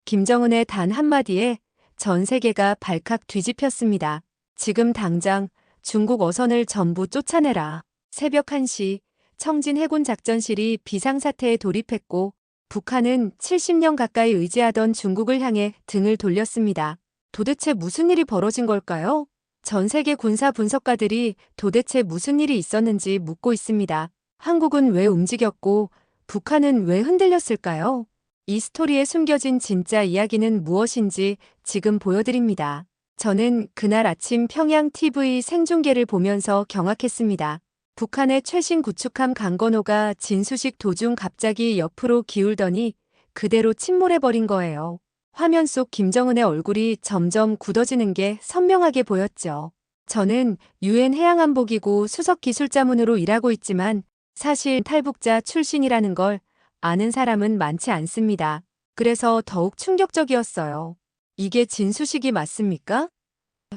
김정은의 단 한마디에 전 세계가 발칵 뒤집혔습니다. 지금 당장 중국 어선을 전부 쫓아내라. 새벽 1시 청진 해군 작전실이 비상사태에 돌입했고 북한은 70년 가까이 의지하던 중국을 향해 등을 돌렸습니다. 도대체 무슨 일이 벌어진 걸까요? 전 세계 군사 분석가들이 도대체 무슨 일이 있었는지 묻고 있습니다. 한국은 왜 움직였고 북한은 왜 흔들렸을까요? 이 스토리에 숨겨진 진짜 이야기는 무엇인지 지금 보여드립니다. 저는 그날 아침 평양 TV 생중계를 보면서 경악했습니다. 북한의 최신 구축함 강건호가 진수식 도중 갑자기 옆으로 기울더니 그대로 침몰해버린 거예요. 화면 속 김정은의 얼굴이 점점 굳어지는 게 선명하게 보였죠. 저는 유엔 해양안보기구 수석기술자문으로 일하고 있지만 사실 탈북자 출신이라는 걸 아는 사람은 많지 않습니다. 그래서 더욱 충격적이었어요. 이게 진수식이 맞습니까?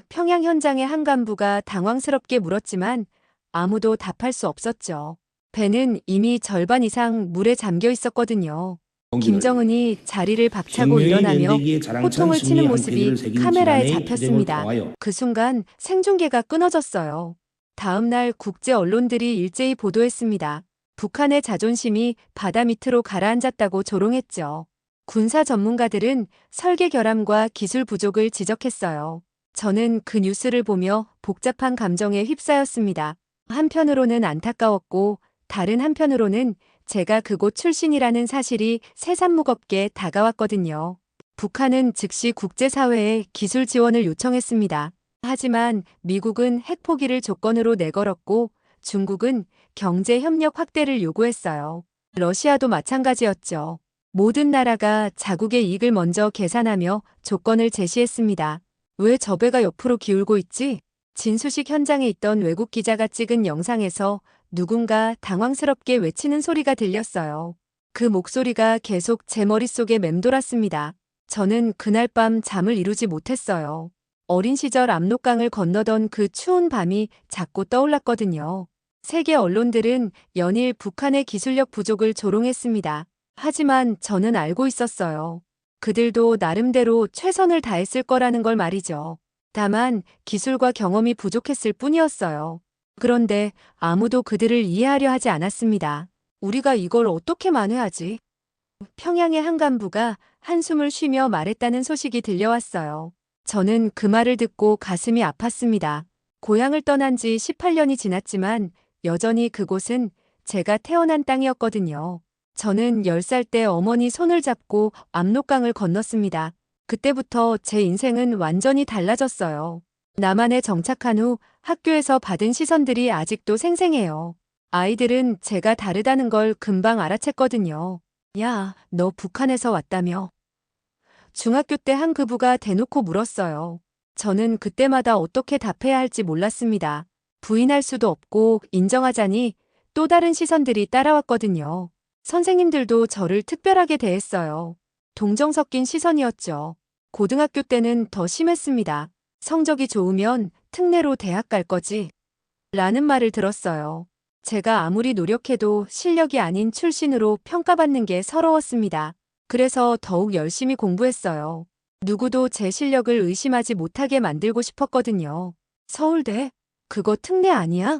평양 현장의 한 간부가 당황스럽게 물었지만 아무도 답할 수 없었죠. 배는 이미 절반 이상 물에 잠겨 있었거든요. 김정은이 자리를 박차고 일어나며 호통을 치는 모습이 카메라에 잡혔습니다. 그 순간 생중계가 끊어졌어요. 다음 날 국제 언론들이 일제히 보도했습니다. 북한의 자존심이 바다 밑으로 가라앉았다고 조롱했죠. 군사 전문가들은 설계 결함과 기술 부족을 지적했어요. 저는 그 뉴스를 보며 복잡한 감정에 휩싸였습니다. 한편으로는 안타까웠고 다른 한편으로는 제가 그곳 출신이라는 사실이 새삼무겁게 다가왔거든요. 북한은 즉시 국제사회에 기술 지원을 요청했습니다. 하지만 미국은 핵 포기를 조건으로 내걸었고 중국은 경제 협력 확대를 요구했어요. 러시아도 마찬가지였죠. 모든 나라가 자국의 이익을 먼저 계산하며 조건을 제시했습니다. 왜 저 배가 옆으로 기울고 있지? 진수식 현장에 있던 외국 기자가 찍은 영상에서 누군가 당황스럽게 외치는 소리가 들렸어요. 그 목소리가 계속 제 머릿속에 맴돌았습니다. 저는 그날 밤 잠을 이루지 못했어요. 어린 시절 압록강을 건너던 그 추운 밤이 자꾸 떠올랐거든요. 세계 언론들은 연일 북한의 기술력 부족을 조롱했습니다. 하지만 저는 알고 있었어요. 그들도 나름대로 최선을 다했을 거라는 걸 말이죠. 다만 기술과 경험이 부족했을 뿐이었어요. 그런데 아무도 그들을 이해하려 하지 않았습니다. 우리가 이걸 어떻게 만회하지? 평양의 한 간부가 한숨을 쉬며 말했다는 소식이 들려왔어요. 저는 그 말을 듣고 가슴이 아팠습니다. 고향을 떠난 지 18년이 지났지만 여전히 그곳은 제가 태어난 땅이었거든요. 저는 10살 때 어머니 손을 잡고 압록강을 건넜습니다. 그때부터 제 인생은 완전히 달라졌어요. 남한에 정착한 후 학교에서 받은 시선들이 아직도 생생해요. 아이들은 제가 다르다는 걸 금방 알아챘거든요. 야, 너 북한에서 왔다며? 중학교 때 한 그부가 대놓고 물었어요. 저는 그때마다 어떻게 답해야 할지 몰랐습니다. 부인할 수도 없고 인정하자니 또 다른 시선들이 따라왔거든요. 선생님들도 저를 특별하게 대했어요. 동정 섞인 시선이었죠. 고등학교 때는 더 심했습니다. 성적이 좋으면 특례로 대학 갈 거지? 라는 말을 들었어요. 제가 아무리 노력해도 실력이 아닌 출신으로 평가받는 게 서러웠습니다. 그래서 더욱 열심히 공부했어요. 누구도 제 실력을 의심하지 못하게 만들고 싶었거든요. 서울대? 그거 특례 아니야?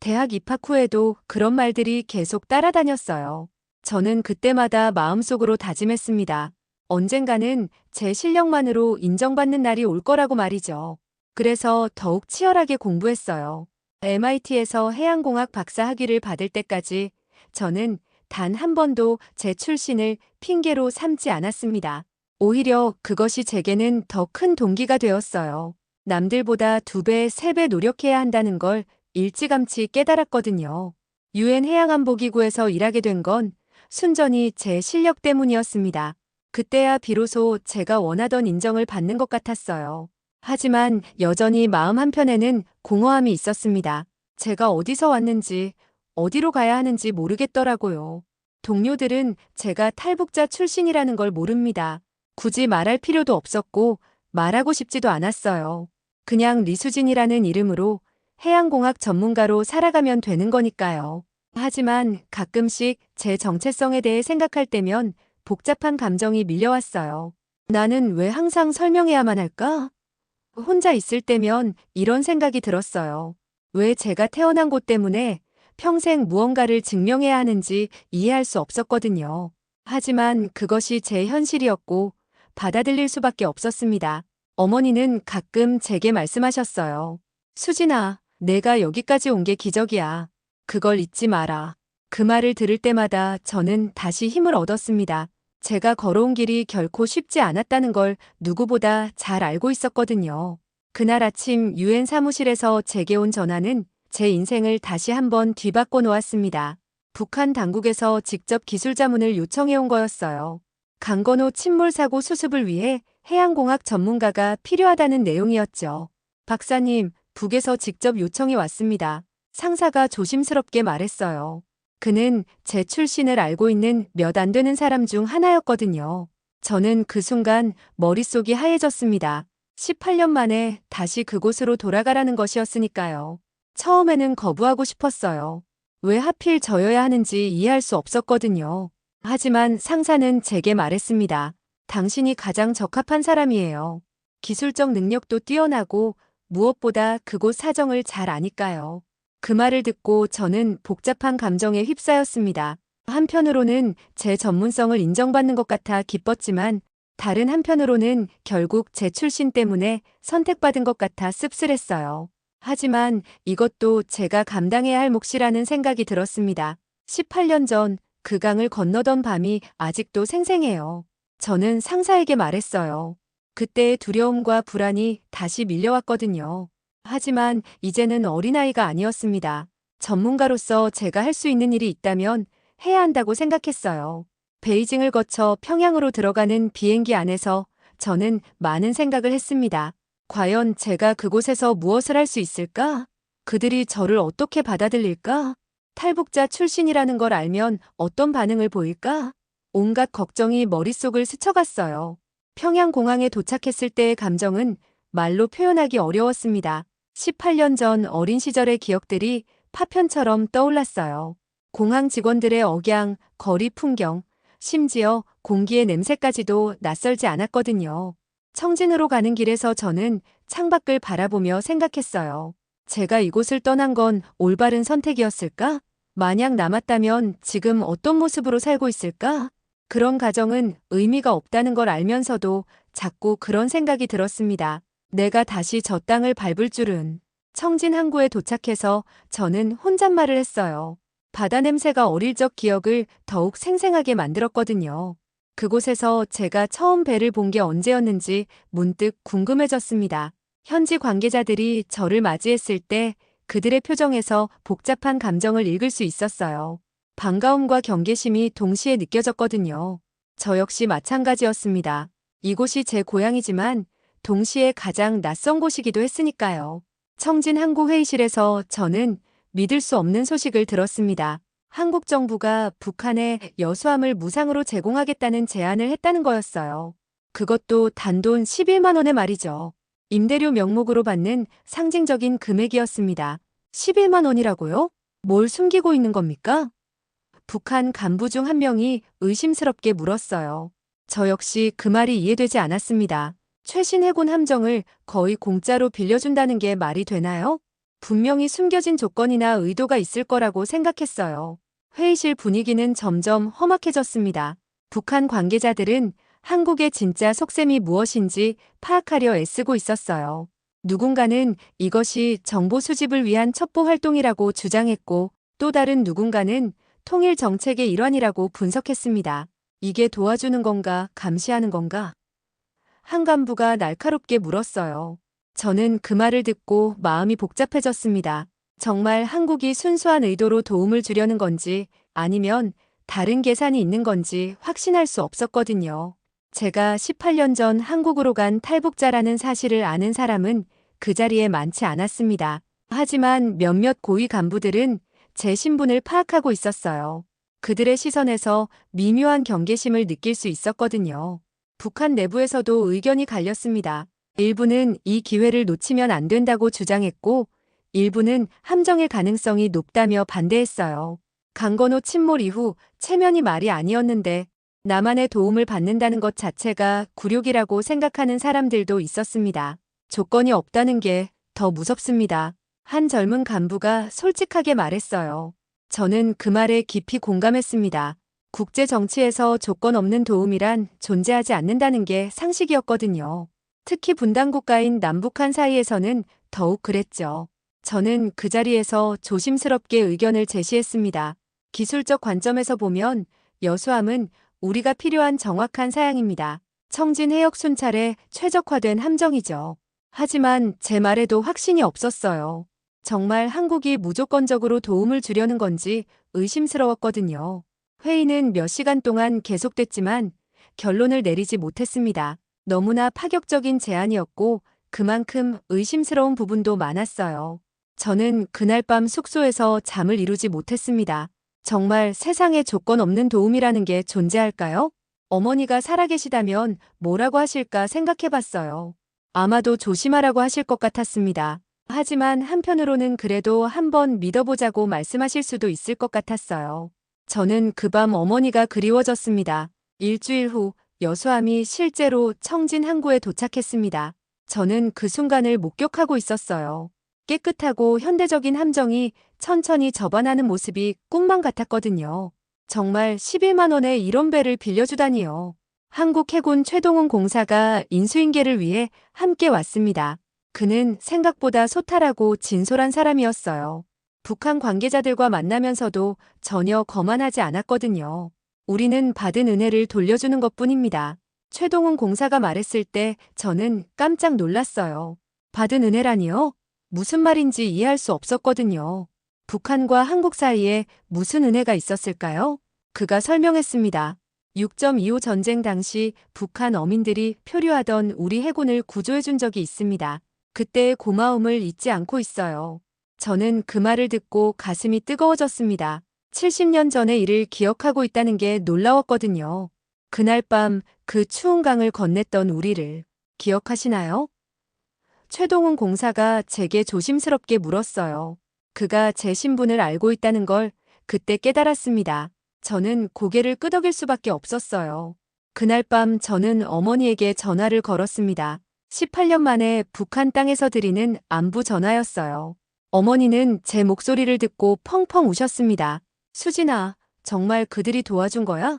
대학 입학 후에도 그런 말들이 계속 따라다녔어요. 저는 그때마다 마음속으로 다짐했습니다. 언젠가는 제 실력만으로 인정받는 날이 올 거라고 말이죠. 그래서 더욱 치열하게 공부했어요. MIT에서 해양공학 박사 학위를 받을 때까지 저는 단 한 번도 제 출신을 핑계로 삼지 않았습니다. 오히려 그것이 제게는 더 큰 동기가 되었어요. 남들보다 2배, 3배 노력해야 한다는 걸 일찌감치 깨달았거든요. 유엔 해양안보기구에서 일하게 된 건 순전히 제 실력 때문이었습니다. 그때야 비로소 제가 원하던 인정을 받는 것 같았어요. 하지만 여전히 마음 한편에는 공허함이 있었습니다. 제가 어디서 왔는지, 어디로 가야 하는지 모르겠더라고요. 동료들은 제가 탈북자 출신이라는 걸 모릅니다. 굳이 말할 필요도 없었고 말하고 싶지도 않았어요. 그냥 리수진이라는 이름으로 해양공학 전문가로 살아가면 되는 거니까요. 하지만 가끔씩 제 정체성에 대해 생각할 때면 복잡한 감정이 밀려왔어요. 나는 왜 항상 설명해야만 할까? 혼자 있을 때면 이런 생각이 들었어요. 왜 제가 태어난 곳 때문에 평생 무언가를 증명해야 하는지 이해할 수 없었거든요. 하지만 그것이 제 현실이었고 받아들일 수밖에 없었습니다. 어머니는 가끔 제게 말씀하셨어요. 수진아, 내가 여기까지 온 게 기적이야. 그걸 잊지 마라. 그 말을 들을 때마다 저는 다시 힘을 얻었습니다. 제가 걸어온 길이 결코 쉽지 않았다는 걸 누구보다 잘 알고 있었거든요. 그날 아침 유엔 사무실에서 제게 온 전화는 제 인생을 다시 한번 뒤바꿔 놓았습니다. 북한 당국에서 직접 기술 자문을 요청해 온 거였어요. 강건호 침몰 사고 수습을 위해 해양공학 전문가가 필요하다는 내용이었죠. 박사님, 북에서 직접 요청이 왔습니다. 상사가 조심스럽게 말했어요. 그는 제 출신을 알고 있는 몇 안 되는 사람 중 하나였거든요. 저는 그 순간 머릿속이 하얘졌습니다. 18년 만에 다시 그곳으로 돌아가라는 것이었으니까요. 처음에는 거부하고 싶었어요. 왜 하필 저여야 하는지 이해할 수 없었거든요. 하지만 상사는 제게 말했습니다. 당신이 가장 적합한 사람이에요. 기술적 능력도 뛰어나고 무엇보다 그곳 사정을 잘 아니까요. 그 말을 듣고 저는 복잡한 감정에 휩싸였습니다. 한편으로는 제 전문성을 인정받는 것 같아 기뻤지만 다른 한편으로는 결국 제 출신 때문에 선택받은 것 같아 씁쓸했어요. 하지만 이것도 제가 감당해야 할 몫이라는 생각이 들었습니다. 18년 전 그 강을 건너던 밤이 아직도 생생해요. 저는 상사에게 말했어요. 그때의 두려움과 불안이 다시 밀려왔거든요. 하지만 이제는 어린아이가 아니었습니다. 전문가로서 제가 할 수 있는 일이 있다면 해야 한다고 생각했어요. 베이징을 거쳐 평양으로 들어가는 비행기 안에서 저는 많은 생각을 했습니다. 과연 제가 그곳에서 무엇을 할 수 있을까? 그들이 저를 어떻게 받아들일까? 탈북자 출신이라는 걸 알면 어떤 반응을 보일까? 온갖 걱정이 머릿속을 스쳐갔어요. 평양공항에 도착했을 때의 감정은 말로 표현하기 어려웠습니다. 18년 전 어린 시절의 기억들이 파편처럼 떠올랐어요. 공항 직원들의 억양, 거리 풍경, 심지어 공기의 냄새까지도 낯설지 않았거든요. 청진으로 가는 길에서 저는 창밖을 바라보며 생각했어요. 제가 이곳을 떠난 건 올바른 선택이었을까? 만약 남았다면 지금 어떤 모습으로 살고 있을까? 그런 가정은 의미가 없다는 걸 알면서도 자꾸 그런 생각이 들었습니다. 내가 다시 저 땅을 밟을 줄은. 청진 항구에 도착해서 저는 혼잣말을 했어요. 바다 냄새가 어릴 적 기억을 더욱 생생하게 만들었거든요. 그곳에서 제가 처음 배를 본 게 언제였는지 문득 궁금해졌습니다. 현지 관계자들이 저를 맞이했을 때 그들의 표정에서 복잡한 감정을 읽을 수 있었어요. 반가움과 경계심이 동시에 느껴졌거든요. 저 역시 마찬가지였습니다. 이곳이 제 고향이지만 동시에 가장 낯선 곳이기도 했으니까요. 청진 항구 회의실에서 저는 믿을 수 없는 소식을 들었습니다. 한국 정부가 북한에 여수함을 무상으로 제공하겠다는 제안을 했다는 거였어요. 그것도 단돈 11만 원의 말이죠. 임대료 명목으로 받는 상징적인 금액이었습니다. 11만 원이라고요? 뭘 숨기고 있는 겁니까? 북한 간부 중 한 명이 의심스럽게 물었어요. 저 역시 그 말이 이해되지 않았습니다. 최신 해군 함정을 거의 공짜로 빌려준다는 게 말이 되나요? 분명히 숨겨진 조건이나 의도가 있을 거라고 생각했어요. 회의실 분위기는 점점 험악해졌습니다. 북한 관계자들은 한국의 진짜 속셈이 무엇인지 파악하려 애쓰고 있었어요. 누군가는 이것이 정보 수집을 위한 첩보 활동이라고 주장했고 또 다른 누군가는 통일 정책의 일환이라고 분석했습니다. 이게 도와주는 건가, 감시하는 건가? 한 간부가 날카롭게 물었어요. 저는 그 말을 듣고 마음이 복잡해졌습니다. 정말 한국이 순수한 의도로 도움을 주려는 건지 아니면 다른 계산이 있는 건지 확신할 수 없었거든요. 제가 18년 전 한국으로 간 탈북자라는 사실을 아는 사람은 그 자리에 많지 않았습니다. 하지만 몇몇 고위 간부들은 제 신분을 파악하고 있었어요. 그들의 시선에서 미묘한 경계심을 느낄 수 있었거든요. 북한 내부에서도 의견이 갈렸습니다. 일부는 이 기회를 놓치면 안 된다고 주장했고 일부는 함정의 가능성이 높다며 반대했어요. 강건호 침몰 이후 체면이 말이 아니었는데 나만의 도움을 받는다는 것 자체가 굴욕이라고 생각하는 사람들도 있었습니다. 조건이 없다는 게 더 무섭습니다. 한 젊은 간부가 솔직하게 말했어요. 저는 그 말에 깊이 공감했습니다. 국제 정치에서 조건 없는 도움이란 존재하지 않는다는 게 상식이었거든요. 특히 분단국가인 남북한 사이에서는 더욱 그랬죠. 저는 그 자리에서 조심스럽게 의견을 제시했습니다. 기술적 관점에서 보면 여수함은 우리가 필요한 정확한 사양입니다. 청진 해역 순찰에 최적화된 함정이죠. 하지만 제 말에도 확신이 없었어요. 정말 한국이 무조건적으로 도움을 주려는 건지 의심스러웠거든요. 회의는 몇 시간 동안 계속됐지만 결론을 내리지 못했습니다. 너무나 파격적인 제안이었고 그만큼 의심스러운 부분도 많았어요. 저는 그날 밤 숙소에서 잠을 이루지 못했습니다. 정말 세상에 조건 없는 도움이라는 게 존재할까요? 어머니가 살아계시다면 뭐라고 하실까 생각해봤어요. 아마도 조심하라고 하실 것 같았습니다. 하지만 한편으로는 그래도 한번 믿어보자고 말씀하실 수도 있을 것 같았어요. 저는 그 밤 어머니가 그리워졌습니다. 일주일 후 여수함이 실제로 청진 항구에 도착했습니다. 저는 그 순간을 목격하고 있었어요. 깨끗하고 현대적인 함정이 천천히 접어나는 모습이 꿈만 같았거든요. 정말 11만 원에 이런 배를 빌려주다니요. 한국해군 최동훈 공사가 인수인계를 위해 함께 왔습니다. 그는 생각보다 소탈하고 진솔한 사람이었어요. 북한 관계자들과 만나면서도 전혀 거만하지 않았거든요. 우리는 받은 은혜를 돌려주는 것뿐입니다. 최동훈 공사가 말했을 때 저는 깜짝 놀랐어요. 받은 은혜라니요? 무슨 말인지 이해할 수 없었거든요. 북한과 한국 사이에 무슨 은혜가 있었을까요? 그가 설명했습니다. 6.25 전쟁 당시 북한 어민들이 표류하던 우리 해군을 구조해준 적이 있습니다. 그때의 고마움을 잊지 않고 있어요. 저는 그 말을 듣고 가슴이 뜨거워졌습니다. 70년 전의 일을 기억하고 있다는 게 놀라웠거든요. 그날 밤 그 추운 강을 건넸던 우리를 기억하시나요? 최동훈 공사가 제게 조심스럽게 물었어요. 그가 제 신분을 알고 있다는 걸 그때 깨달았습니다. 저는 고개를 끄덕일 수밖에 없었어요. 그날 밤 저는 어머니에게 전화를 걸었습니다. 18년 만에 북한 땅에서 드리는 안부 전화였어요. 어머니는 제 목소리를 듣고 펑펑 우셨습니다. 수진아, 정말 그들이 도와준 거야?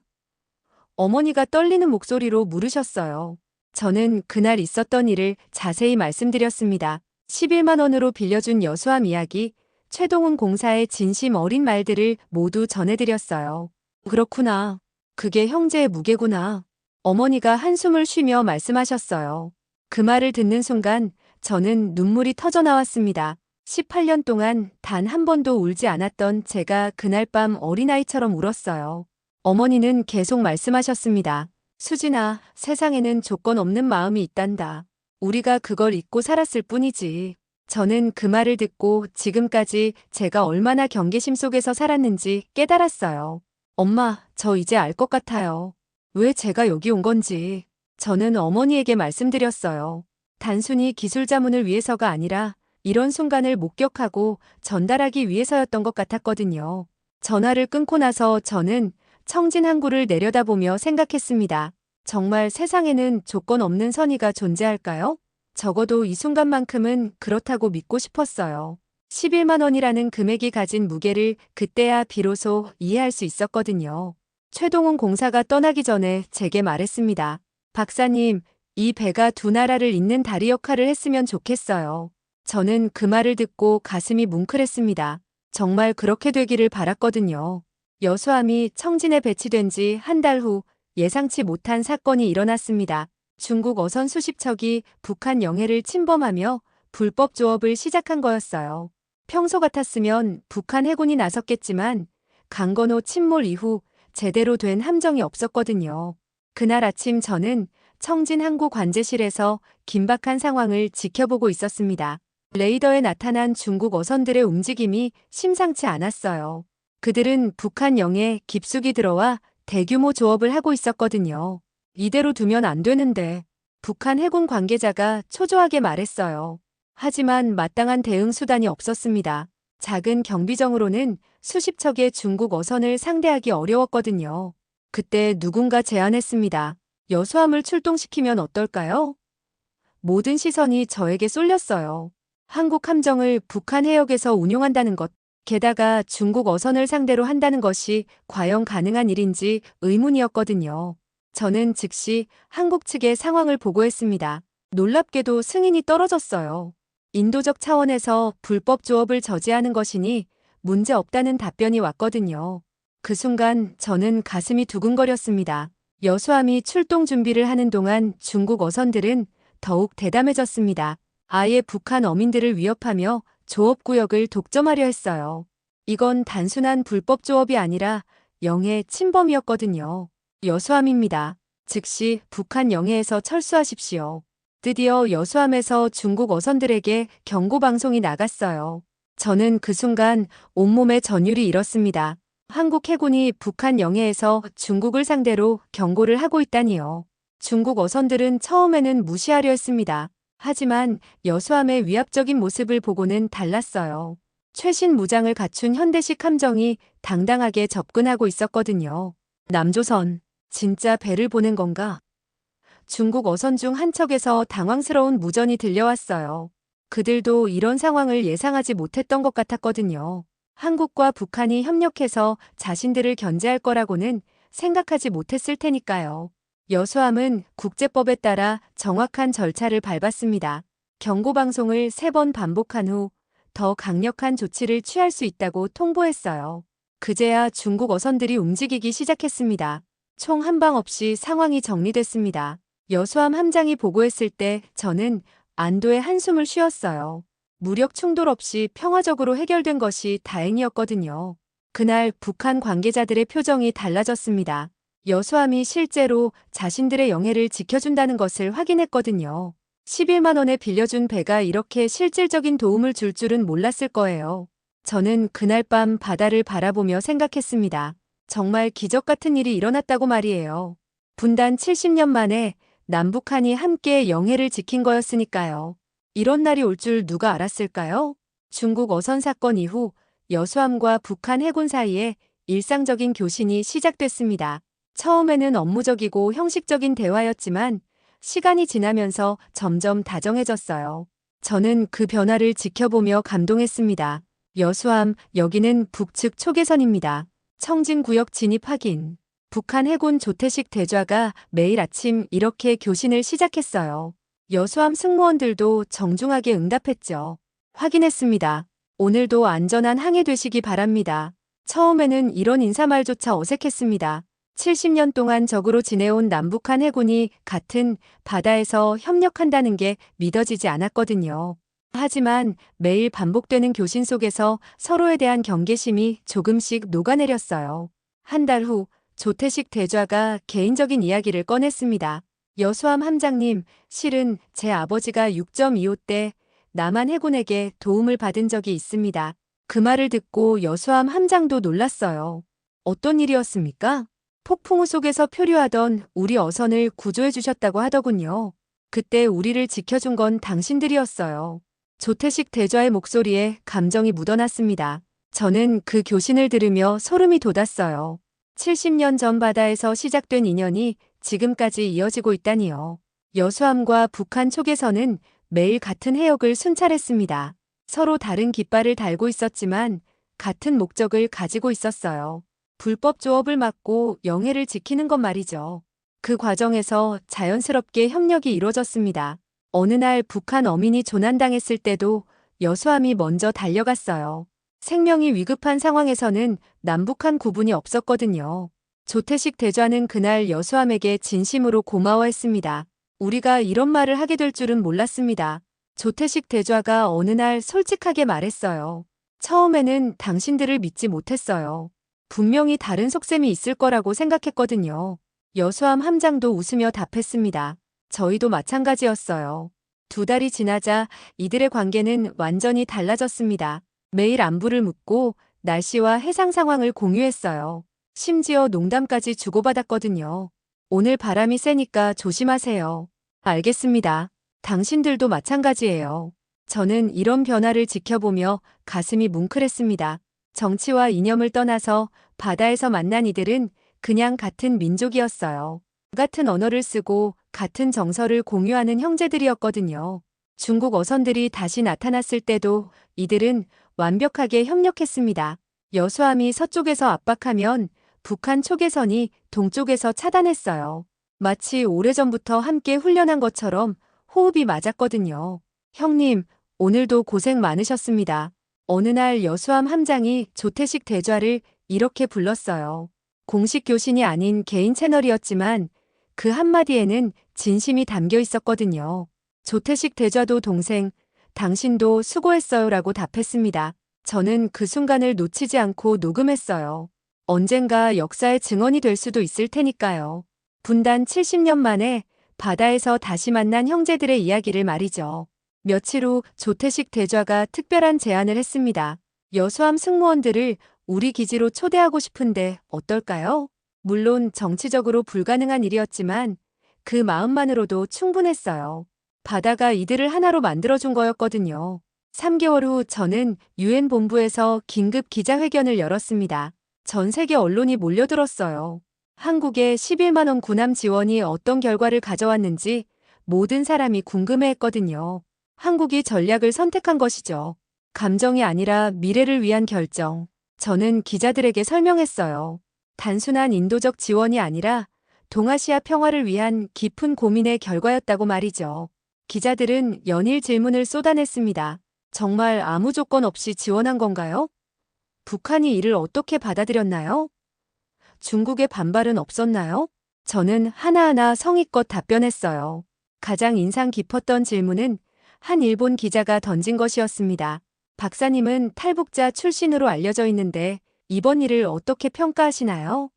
어머니가 떨리는 목소리로 물으셨어요. 저는 그날 있었던 일을 자세히 말씀드렸습니다. 11만 원으로 빌려준 여수함 이야기, 최동훈 공사의 진심 어린 말들을 모두 전해드렸어요. 그렇구나. 그게 형제의 무게구나. 어머니가 한숨을 쉬며 말씀하셨어요. 그 말을 듣는 순간 저는 눈물이 터져 나왔습니다. 18년 동안 단 한 번도 울지 않았던 제가 그날 밤 어린아이처럼 울었어요. 어머니는 계속 말씀하셨습니다. 수진아, 세상에는 조건 없는 마음이 있단다. 우리가 그걸 잊고 살았을 뿐이지. 저는 그 말을 듣고 지금까지 제가 얼마나 경계심 속에서 살았는지 깨달았어요. 엄마, 저 이제 알 것 같아요. 왜 제가 여기 온 건지. 저는 어머니에게 말씀드렸어요. 단순히 기술 자문을 위해서가 아니라 이런 순간을 목격하고 전달하기 위해서였던 것 같았거든요. 전화를 끊고 나서 저는 청진 항구를 내려다보며 생각했습니다. 정말 세상에는 조건 없는 선의가 존재할까요? 적어도 이 순간만큼은 그렇다고 믿고 싶었어요. 11만 원이라는 금액이 가진 무게를 그때야 비로소 이해할 수 있었거든요. 최동훈 공사가 떠나기 전에 제게 말했습니다. 박사님, 이 배가 두 나라를 잇는 다리 역할을 했으면 좋겠어요. 저는 그 말을 듣고 가슴이 뭉클했습니다. 정말 그렇게 되기를 바랐거든요. 여수함이 청진에 배치된 지 한 달 후 예상치 못한 사건이 일어났습니다. 중국 어선 수십 척이 북한 영해를 침범하며 불법 조업을 시작한 거였어요. 평소 같았으면 북한 해군이 나섰겠지만 강건호 침몰 이후 제대로 된 함정이 없었거든요. 그날 아침 저는 청진 항구 관제실에서 긴박한 상황을 지켜보고 있었습니다. 레이더에 나타난 중국 어선들의 움직임이 심상치 않았어요. 그들은 북한 영해에 깊숙이 들어와 대규모 조업을 하고 있었거든요. 이대로 두면 안 되는데 북한 해군 관계자가 초조하게 말했어요. 하지만 마땅한 대응 수단이 없었습니다. 작은 경비정으로는 수십 척의 중국 어선을 상대하기 어려웠거든요. 그때 누군가 제안했습니다. 여수함을 출동시키면 어떨까요? 모든 시선이 저에게 쏠렸어요. 한국 함정을 북한 해역에서 운용한다는 것, 게다가 중국 어선을 상대로 한다는 것이 과연 가능한 일인지 의문이었거든요. 저는 즉시 한국 측에 상황을 보고했습니다. 놀랍게도 승인이 떨어졌어요. 인도적 차원에서 불법 조업을 저지하는 것이니 문제 없다는 답변이 왔거든요. 그 순간 저는 가슴이 두근거렸습니다. 여수함이 출동 준비를 하는 동안 중국 어선들은 더욱 대담해졌습니다. 아예 북한 어민들을 위협하며 조업구역을 독점하려 했어요. 이건 단순한 불법 조업이 아니라 영해 침범이었거든요. 여수함입니다. 즉시 북한 영해에서 철수하십시오. 드디어 여수함에서 중국 어선들에게 경고방송이 나갔어요. 저는 그 순간 온몸에 전율이 일었습니다. 한국 해군이 북한 영해에서 중국을 상대로 경고를 하고 있다니요. 중국 어선들은 처음에는 무시하려 했습니다. 하지만 여수함의 위압적인 모습을 보고는 달랐어요. 최신 무장을 갖춘 현대식 함정이 당당하게 접근하고 있었거든요. 남조선, 진짜 배를 보낸 건가? 중국 어선 중 한 척에서 당황스러운 무전이 들려왔어요. 그들도 이런 상황을 예상하지 못했던 것 같았거든요. 한국과 북한이 협력해서 자신들을 견제할 거라고는 생각하지 못했을 테니까요. 여수함은 국제법에 따라 정확한 절차를 밟았습니다. 경고방송을 3번 반복한 후 더 강력한 조치를 취할 수 있다고 통보했어요. 그제야 중국 어선들이 움직이기 시작했습니다. 총 한 방 없이 상황이 정리됐습니다. 여수함 함장이 보고했을 때 저는 안도의 한숨을 쉬었어요. 무력 충돌 없이 평화적으로 해결된 것이 다행이었거든요. 그날 북한 관계자들의 표정이 달라졌습니다. 여수함이 실제로 자신들의 영해를 지켜준다는 것을 확인했거든요. 11만 원에 빌려준 배가 이렇게 실질적인 도움을 줄 줄은 몰랐을 거예요. 저는 그날 밤 바다를 바라보며 생각했습니다. 정말 기적 같은 일이 일어났다고 말이에요. 분단 70년 만에 남북한이 함께 영해를 지킨 거였으니까요. 이런 날이 올 줄 누가 알았을까요? 중국 어선 사건 이후 여수함과 북한 해군 사이에 일상적인 교신이 시작됐습니다. 처음에는 업무적이고 형식적인 대화였지만 시간이 지나면서 점점 다정해졌어요. 저는 그 변화를 지켜보며 감동했습니다. 여수함, 여기는 북측 초계선입니다. 청진구역 진입 확인. 북한 해군 조태식 대좌가 매일 아침 이렇게 교신을 시작했어요. 여수함 승무원들도 정중하게 응답했죠. 확인했습니다. 오늘도 안전한 항해 되시기 바랍니다. 처음에는 이런 인사말조차 어색했습니다. 70년 동안 적으로 지내온 남북한 해군이 같은 바다에서 협력한다는 게 믿어지지 않았거든요. 하지만 매일 반복되는 교신 속에서 서로에 대한 경계심이 조금씩 녹아내렸어요. 한 달 후 조태식 대좌가 개인적인 이야기를 꺼냈습니다. 여수함 함장님, 실은 제 아버지가 6.25 때 남한 해군에게 도움을 받은 적이 있습니다. 그 말을 듣고 여수함 함장도 놀랐어요. 어떤 일이었습니까? 폭풍우 속에서 표류하던 우리 어선을 구조해 주셨다고 하더군요. 그때 우리를 지켜준 건 당신들이었어요. 조태식 대좌의 목소리에 감정이 묻어났습니다. 저는 그 교신을 들으며 소름이 돋았어요. 70년 전 바다에서 시작된 인연이 지금까지 이어지고 있다니요. 여수함과 북한 초계선은 매일 같은 해역을 순찰했습니다. 서로 다른 깃발을 달고 있었지만 같은 목적을 가지고 있었어요. 불법 조업을 막고 영해를 지키는 것 말이죠. 그 과정에서 자연스럽게 협력이 이루어졌습니다. 어느 날 북한 어민이 조난당했을 때도 여수함이 먼저 달려갔어요. 생명이 위급한 상황에서는 남북한 구분이 없었거든요. 조태식 대좌는 그날 여수함에게 진심으로 고마워했습니다. 우리가 이런 말을 하게 될 줄은 몰랐습니다. 조태식 대좌가 어느 날 솔직하게 말했어요. 처음에는 당신들을 믿지 못했어요. 분명히 다른 속셈이 있을 거라고 생각했거든요. 여수함 함장도 웃으며 답했습니다. 저희도 마찬가지였어요. 2달이 지나자 이들의 관계는 완전히 달라졌습니다. 매일 안부를 묻고 날씨와 해상 상황을 공유했어요. 심지어 농담까지 주고받았거든요. 오늘 바람이 세니까 조심하세요. 알겠습니다. 당신들도 마찬가지예요. 저는 이런 변화를 지켜보며 가슴이 뭉클했습니다. 정치와 이념을 떠나서 바다에서 만난 이들은 그냥 같은 민족이었어요. 같은 언어를 쓰고 같은 정서를 공유하는 형제들이었거든요. 중국 어선들이 다시 나타났을 때도 이들은 완벽하게 협력했습니다. 여수함이 서쪽에서 압박하면 북한 초계선이 동쪽에서 차단했어요. 마치 오래전부터 함께 훈련한 것처럼 호흡이 맞았거든요. 형님, 오늘도 고생 많으셨습니다. 어느 날 여수함 함장이 조태식 대좌를 이렇게 불렀어요. 공식 교신이 아닌 개인 채널이었지만 그 한마디에는 진심이 담겨 있었거든요. 조태식 대좌도 동생, 당신도 수고했어요 라고 답했습니다. 저는 그 순간을 놓치지 않고 녹음했어요. 언젠가 역사의 증언이 될 수도 있을 테니까요. 분단 70년 만에 바다에서 다시 만난 형제들의 이야기를 말이죠. 며칠 후 조태식 대좌가 특별한 제안을 했습니다. 여수함 승무원들을 우리 기지로 초대하고 싶은데 어떨까요? 물론 정치적으로 불가능한 일이었지만 그 마음만으로도 충분했어요. 바다가 이들을 하나로 만들어준 거였거든요. 3개월 후 저는 유엔 본부에서 긴급 기자회견을 열었습니다. 전 세계 언론이 몰려들었어요. 한국의 11만 원 군함 지원이 어떤 결과를 가져왔는지 모든 사람이 궁금해했거든요. 한국이 전략을 선택한 것이죠. 감정이 아니라 미래를 위한 결정. 저는 기자들에게 설명했어요. 단순한 인도적 지원이 아니라 동아시아 평화를 위한 깊은 고민의 결과였다고 말이죠. 기자들은 연일 질문을 쏟아냈습니다. 정말 아무 조건 없이 지원한 건가요? 북한이 이를 어떻게 받아들였나요? 중국의 반발은 없었나요? 저는 하나하나 성의껏 답변했어요. 가장 인상 깊었던 질문은 한 일본 기자가 던진 것이었습니다. 박사님은 탈북자 출신으로 알려져 있는데 이번 일을 어떻게 평가하시나요?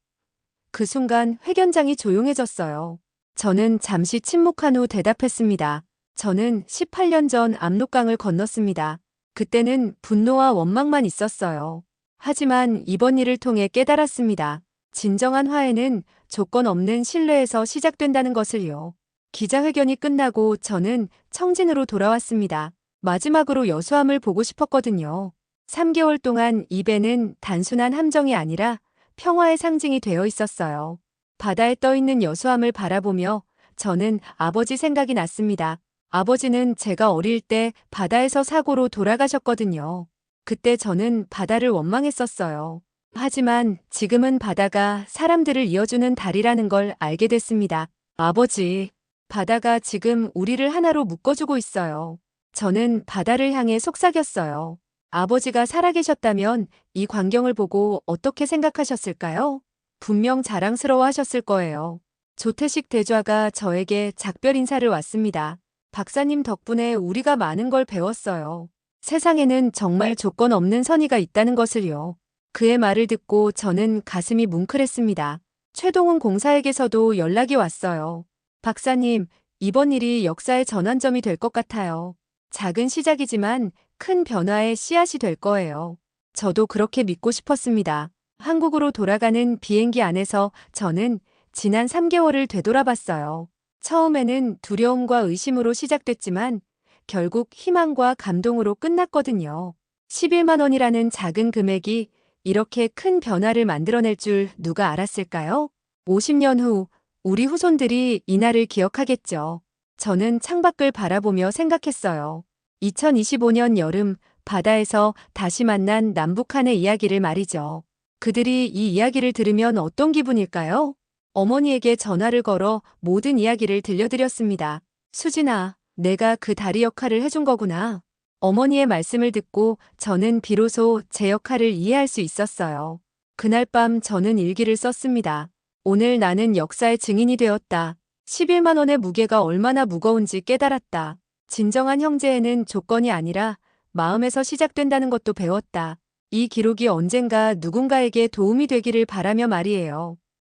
그 순간 회견장이 조용해졌어요. 저는 잠시 침묵한 후 대답했습니다. 저는 18년 전 압록강을 건넜습니다. 그때는 분노와 원망만 있었어요. 하지만 이번 일을 통해 깨달았습니다. 진정한 화해는 조건 없는 신뢰에서 시작된다는 것을요. 기자회견이 끝나고 저는 청진으로 돌아왔습니다. 마지막으로 여수함을 보고 싶었거든요. 3개월 동안 이 배는 단순한 함정이 아니라 평화의 상징이 되어 있었어요. 바다에 떠있는 여수함을 바라보며 저는 아버지 생각이 났습니다. 아버지는 제가 어릴 때 바다에서 사고로 돌아가셨거든요. 그때 저는 바다를 원망했었어요. 하지만 지금은 바다가 사람들을 이어주는 다리라는 걸 알게 됐습니다. 아버지, 바다가 지금 우리를 하나로 묶어주고 있어요. 저는 바다를 향해 속삭였어요. 아버지가 살아계셨다면 이 광경을 보고 어떻게 생각하셨을까요? 분명 자랑스러워 하셨을 거예요. 조태식 대좌가 저에게 작별 인사를 왔습니다. 박사님 덕분에 우리가 많은 걸 배웠어요. 세상에는 정말 조건 없는 선의가 있다는 것을요. 그의 말을 듣고 저는 가슴이 뭉클했습니다. 최동훈 공사에게서도 연락이 왔어요. 박사님, 이번 일이 역사의 전환점이 될 것 같아요. 작은 시작이지만 큰 변화의 씨앗이 될 거예요. 저도 그렇게 믿고 싶었습니다. 한국으로 돌아가는 비행기 안에서 저는 지난 3개월을 되돌아봤어요. 처음에는 두려움과 의심으로 시작됐지만 결국 희망과 감동으로 끝났거든요. 11만 원이라는 작은 금액이 이렇게 큰 변화를 만들어낼 줄 누가 알았을까요? 50년 후 우리 후손들이 이날을 기억하겠죠. 저는 창밖을 바라보며 생각했어요. 2025년 여름 바다에서 다시 만난 남북한의 이야기를 말이죠. 그들이 이 이야기를 들으면 어떤 기분일까요? 어머니에게 전화를 걸어 모든 이야기를 들려드렸습니다. 수진아, 내가 그 다리 역할을 해준 거구나. 어머니의 말씀을 듣고 저는 비로소 제 역할을 이해할 수 있었어요. 그날 밤 저는 일기를 썼습니다. 오늘 나는 역사의 증인이 되었다. 11만 원의 무게가 얼마나 무거운지 깨달았다. 진정한 형제에는 조건이 아니라 마음에서 시작된다는 것도 배웠다. 이 기록이 언젠가 누군가에게 도움이 되기를 바라며 말이에요.